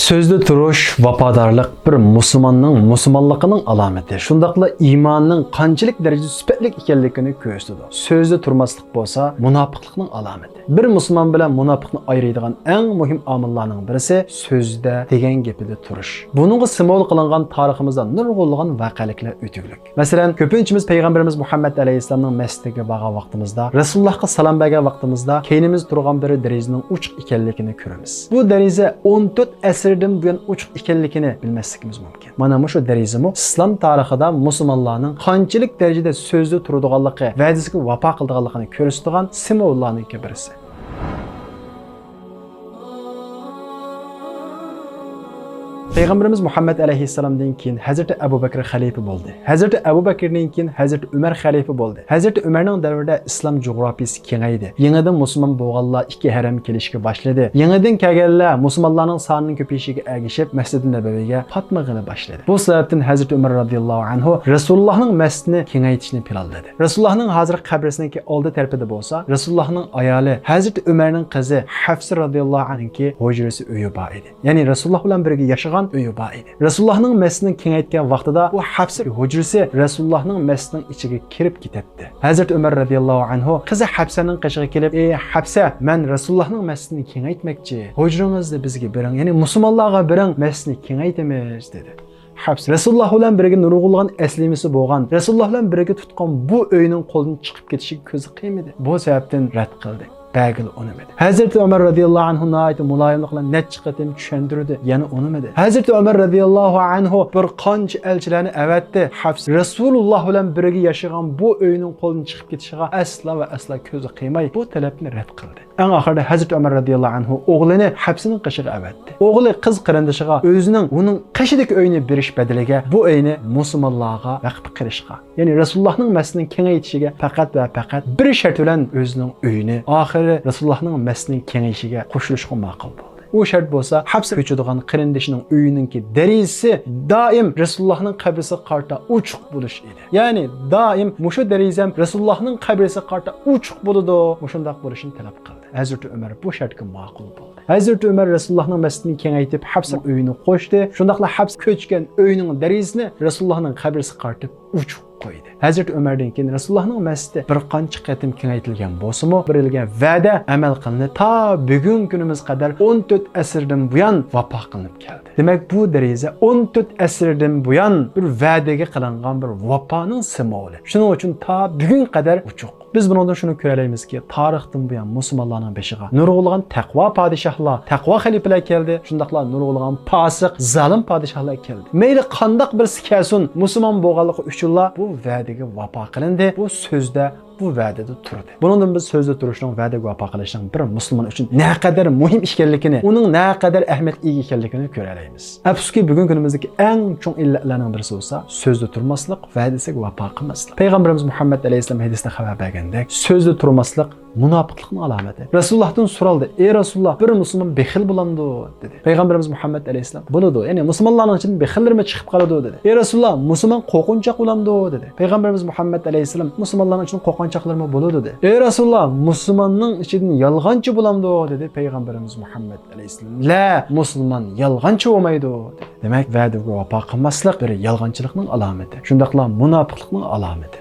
Sözde turuş, vafadarlık bir Müslümanның Müslümanlığının alameti. Şundaqla imanның qanchalik darajada süpetlik ekanligini ko'rsatadi. Sözde turmaslik bolsa, munofiqlikning alameti. Bir Müslüman bilan munofiqni ayıradigan eng muhim omillarning birisi sözde degan gapida turish. Buningga simvol qilingan tariximizda nurg'unlagan voqealiklar o'tuglik. Masalan, ko'pinchimiz payg'ambarimiz Muhammad alayhissalomning masjidiga borgan vaqtimizda, Rasulullohga salom bergan vaqtimizda keynimiz turgan bir derazaning uchiq ekanligini ko'ramiz. Bu deraza 14 asrdan buyon uchiq ekanligini bilmasligimiz mumkin. Mana shu derazami islom tarixida musulmonlarning qanchalik darajada so'zda turadiganligi, va'dasiga vafo qiladiganligini ko'rsatadigan simvollarning birisi. Peygamberimiz Muhammed aleyhisselam'dan keyin Hazreti Ebu Bekir halife oldu. Hazreti Ebu Bekir'den keyin Hazreti Ömer halife oldu. Hazreti Ömer'nin davrida islom coğrafiyasi kengaydi. Yenidan musulmon bo'lganlar ikki haram kelishga boshladi. Yenidan kelganlar musulmonlarning sonining ko'payishiga ergishib Masjid-i Nabaviyga patmag'ini boshladi. Bu sababdan Hazreti Ömer radhiyallohu anhu Rasulullahning masjidini kengaytirishni planladi. Rasulullahning hozir qabrisining oldi tarafida bo'lsa, Rasulullahning ayoli Hazreti Ömer'ning qizi Hafsa radhiyallohu anhaki hujrasi uyi bor edi. Ya'ni Rasululloh bilan birga yashagan uyi bor edi. Rasulullahning masjidini kengaytgan vaqtida bu Hafsa hujrasi Rasulullahning masjidining ichiga kirib ketdi. Hazrat Ömer radhiyallohu anhu qizi Hafsaning qishiga kelib, "Ey Hafsa, men Rasulullahning masjidini kengaytmoqchi. Hujrangizni bizga bering. Ya'ni musulmonlarga bering, masjidni kengaytamiz" dedi. Hafsa Rasululloh bilan birga nurg'ulgan aslimisi bo'lgan, Rasululloh bilan birga tutgan bu uyning qo'ldan chiqib ketishiga ko'zi qiymadi. Bu sababdan rad qildi. Bagil onamadı. Hazreti Ömer radıyallahu anhu nayet mulayimlikla neçə qatim tushundirdi, yana onamadı. Hazreti Ömer radıyallahu anhu bir qancha elchilarni avatdi. Hafs Rasululloh bilan birga yashagan bu uyning qo'ldan chiqib ketishiga asla va asla ko'zi qiymay bu talabni rad qildi. Eng oxirida Hazreti Ömer radıyallahu anhu o'g'lini Hafsning qishiga avatdi. O'g'li qiz qarindoshiga uning qishidagi uyni berish badaliga bu uyni musulmonlarga vaqf qilishga, ya'ni Rasulullohning masjidini kengaytishiga faqat va faqat bir shart bilan o'zining uyini Rasulullah'ның masjidinin kengayishiga qo'shilishga ma'qul bo'ldi. U shart bo'lsa, Hafsa ko'chadigan qarindoshining uyininki derizasi doim Rasulullah'ның qabrisiga qarta uchiq bo'lish edi. Ya'ni doim mushu derizam Rasulullah'ның qabrisiga qarta uchiq bo'ladi, mushundaq bo'lishini talab qildi. Hazreti Ömer bu shartga ma'qul bo'ldi. Hazreti Ömer Rasulullah'ның masjidini kengaytib Hafsa uyini qo'shdi. Shundaqla Hafsa ko'chgan uyining derizasini Rasulullah'ның qabrisiga qartib uchiq qo'ydi. Hazreti Ömer'den keyin Rasulullah'ның masjidi bir qancha qatim kengaytirilgan bo'lsa-mu, berilgan va'da amal qilindi. Ta bugun kunimiz qadar 14 asrdan buyon vafo qilinib keldi. Demak, bu deraza 14 asrdan buyon bir va'daga qilingan bir vafoning simvoli. Shuning uchun ta bugun qadar uchuq. Biz bundan shuni ko'ralamizki, tarixdan buyon musulmonlarning beshiga nurg'ulgan taqvo podshohlar, taqvo xalifalar keldi. Shundaqla nurg'ulgan fosiq, zalim podshohlar keldi. Mayli qandoq bir kelsin, musulmon bo'lganligi uchunlar bu va'daga vafo qilindi. Bu so'zda bu va'dada turdi. Bundan biz so'zda turishning, va'daga vafo qilishning bir musulmon uchun naqadar muhim ekanligini, uning naqadar ahamiyatga ega ekanligini ko'ralaymiz. Afsuski bugun kunimizdagi eng chong illatlarning birisi bo'lsa, so'zda turmaslik, va'dasiga vafo qilmaslik. Payg'ambarimiz Muhammad alayhissalom hadisda xabar bergandek, so'zda turmaslik munofiqlikning alomati. Rasulullohdan so'raldi: "Ey Rasululloh, bir musulmon bexil bo'ladi?" dedi. Payg'ambarimiz Muhammad alayhissalom: "Bo'ladi. Ya'ni musulmonlarning ichidan bexillarmi chiqib qoladi?" dedi. "Ey Rasululloh, musulmon qo'rqinchoq bo'ladi?" dedi. Payg'ambarimiz Muhammad alayhissalom: "Musulmonlarning ichidan qo'rqinchoqlarmi bo'ladi?" dedi. "Ey Rasululloh, musulmonning ichidan yolg'onchi bo'ladi?" dedi. Payg'ambarimiz Muhammad alayhissalom: "La, musulmon yolg'onchi bo'lmaydi" dedi. Demak, va'daga vafo qilmaslik bir yolg'onchilikning alomati. Shundaqla munofiqlikning alomati.